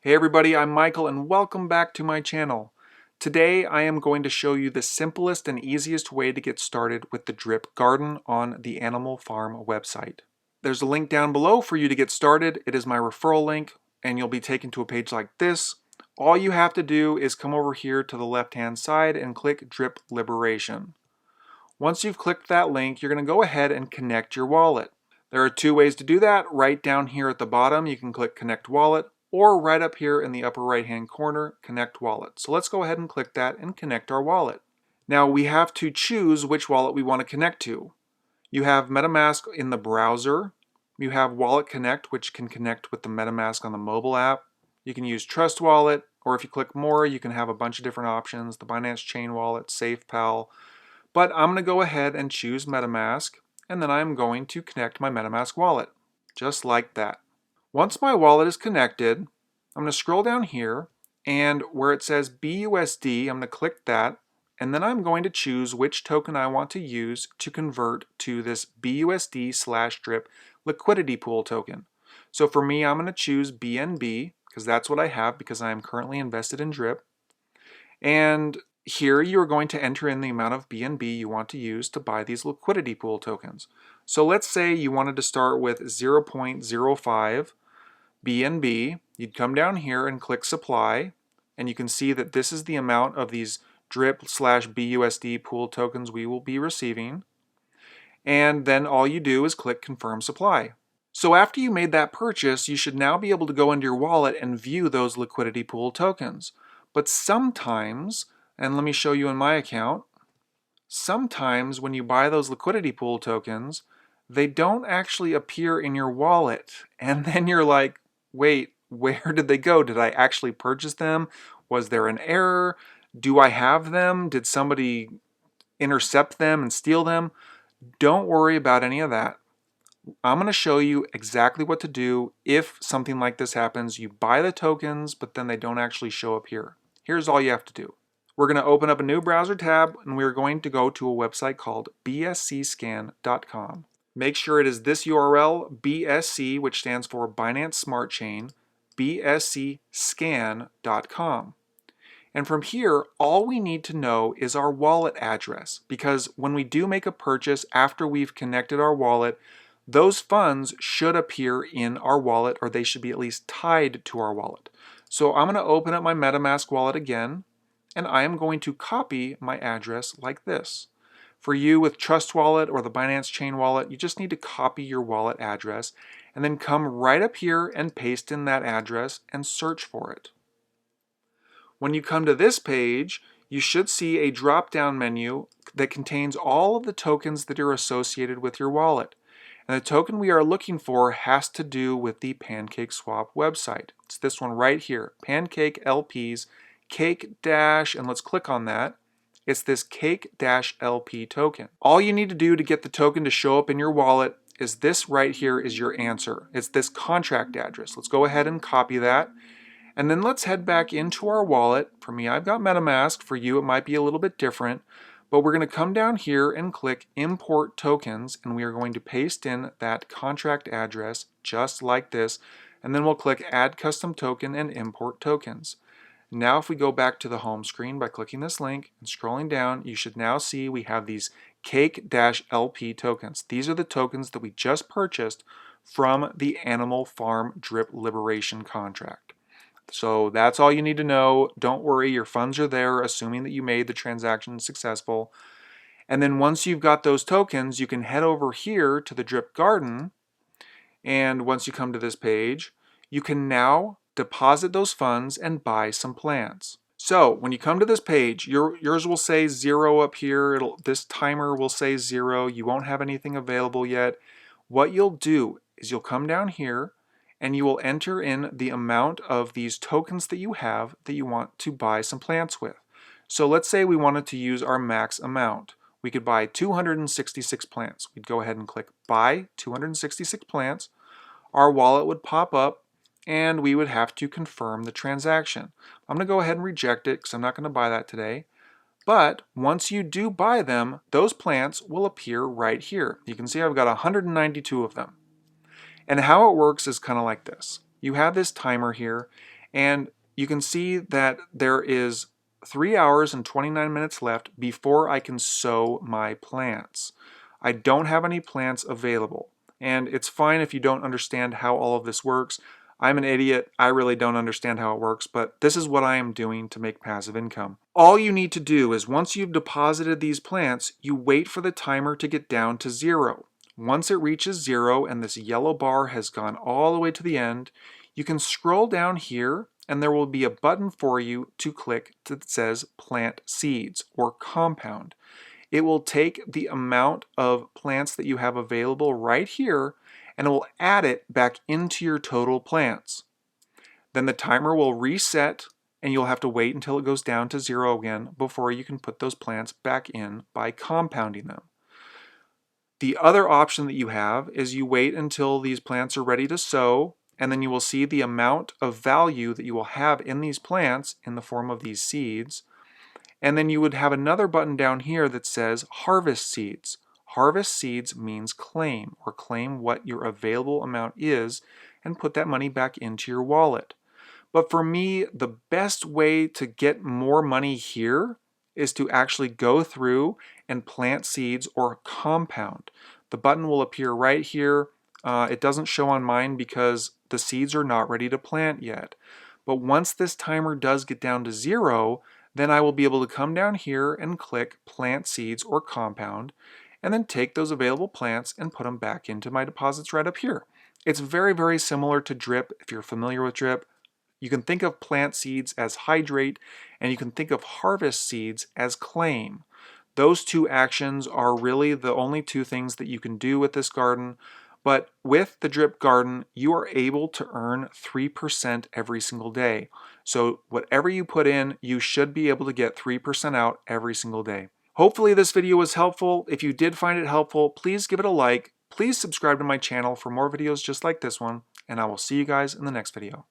Hey everybody, I'm Michael and welcome back to my channel. Today I am going to show you the simplest and easiest way to get started with the drip garden on the Animal Farm website. There's a link down below for you to get started. It is my referral link and you'll be taken to a page like this. All you have to do is come over here to the left hand side and click Drip Liberation. Once you've clicked that link, you're going to go ahead and connect your wallet. There are two ways to do that. Right down here at the bottom, you can click Connect Wallet, or right up here in the upper right hand corner, Connect Wallet. So let's go ahead and click that and connect our wallet. Now we have to choose which wallet we want to connect to. You have MetaMask in the browser. You have Wallet Connect, which can connect with the MetaMask on the mobile app. You can use Trust Wallet, or if you click more, you can have a bunch of different options, the Binance Chain Wallet, SafePal. But I'm going to go ahead and choose MetaMask, and then I'm going to connect my MetaMask wallet, just like that. Once my wallet is connected, I'm going to scroll down here, and where it says BUSD, I'm going to click that, and then I'm going to choose which token I want to use to convert to this BUSD/drip liquidity pool token. So for me, I'm going to choose BNB, because that's what I have because I am currently invested in drip. And here you're going to enter in the amount of BNB you want to use to buy these liquidity pool tokens. So let's say you wanted to start with 0.05 BNB. You'd come down here and click supply, and you can see that this is the amount of these drip/BUSD pool tokens we will be receiving. And then all you do is click confirm supply. So after you made that purchase, you should now be able to go into your wallet and view those liquidity pool tokens. But sometimes, and let me show you in my account, sometimes when you buy those liquidity pool tokens, they don't actually appear in your wallet. And then you're like, wait, where did they go? Did I actually purchase them? Was there an error? Do I have them? Did somebody intercept them and steal them? Don't worry about any of that. I'm going to show you exactly what to do if something like this happens. You buy the tokens, but then they don't actually show up here. Here's all you have to do. We're going to open up a new browser tab, and we're going to go to a website called bscscan.com. Make sure it is this URL, BSC, which stands for Binance Smart Chain, bscscan.com. And from here, all we need to know is our wallet address, because when we do make a purchase after we've connected our wallet, those funds should appear in our wallet, or they should be at least tied to our wallet. So I'm going to open up my MetaMask wallet again, and I am going to copy my address like this. For you with Trust Wallet or the Binance Chain Wallet, you just need to copy your wallet address and then come right up here and paste in that address and search for it. When you come to this page, you should see a drop-down menu that contains all of the tokens that are associated with your wallet. And the token we are looking for has to do with the PancakeSwap website. It's this one right here, Pancake LP's Cake Dash, and let's click on that. It's this Cake Dash LP token. All you need to do to get the token to show up in your wallet is this right here is your answer. It's this contract address. Let's go ahead and copy that. And then let's head back into our wallet. For me, I've got MetaMask. For you, it might be a little bit different. But we're going to come down here and click Import Tokens, and we are going to paste in that contract address just like this. And then we'll click Add Custom Token and Import Tokens. Now if we go back to the home screen by clicking this link and scrolling down, you should now see we have these Cake-LP tokens. These are the tokens that we just purchased from the Animal Farm Drip Liberation contract. So that's all you need to know. Don't worry, your funds are there, assuming that you made the transaction successful. And then once you've got those tokens, you can head over here to the Drip Garden. And once you come to this page, you can now deposit those funds and buy some plants. So when you come to this page, yours will say 0 up here. This timer will say 0. You won't have anything available yet. What you'll do is you'll come down here and you will enter in the amount of these tokens that you have that you want to buy some plants with. So let's say we wanted to use our max amount. We could buy 266 plants. We'd go ahead and click buy 266 plants. Our wallet would pop up and we would have to confirm the transaction. I'm going to go ahead and reject it because I'm not going to buy that today. But once you do buy them, those plants will appear right here. You can see I've got 192 of them. And how it works is kind of like this. You have this timer here, And you can see that there is 3 hours and 29 minutes left before I can sow my plants. I don't have any plants available. And it's fine if you don't understand how all of this works. I'm an idiot. I really don't understand how it works, but this is what I am doing to make passive income. All you need to do is once you've deposited these plants, you wait for the timer to get down to 0. Once it reaches 0 and this yellow bar has gone all the way to the end, you can scroll down here and there will be a button for you to click that says plant seeds or compound. It will take the amount of plants that you have available right here and it will add it back into your total plants. Then the timer will reset and you'll have to wait until it goes down to 0 again before you can put those plants back in by compounding them. The other option that you have is you wait until these plants are ready to sow, and then you will see the amount of value that you will have in these plants in the form of these seeds. And then you would have another button down here that says harvest seeds. Harvest seeds means claim, or claim what your available amount is and put that money back into your wallet. But for me, the best way to get more money here is to actually go through and plant seeds or compound. The button will appear right here. It doesn't show on mine because the seeds are not ready to plant yet. But once this timer does get down to 0, then I will be able to come down here and click plant seeds or compound and then take those available plants and put them back into my deposits right up here. It's very, very similar to drip if you're familiar with drip. You can think of plant seeds as hydrate, and you can think of harvest seeds as claim. Those two actions are really the only two things that you can do with this garden, but with the drip garden, you are able to earn 3% every single day. So whatever you put in, you should be able to get 3% out every single day. Hopefully this video was helpful. If you did find it helpful, please give it a like. Please subscribe to my channel for more videos just like this one, and I will see you guys in the next video.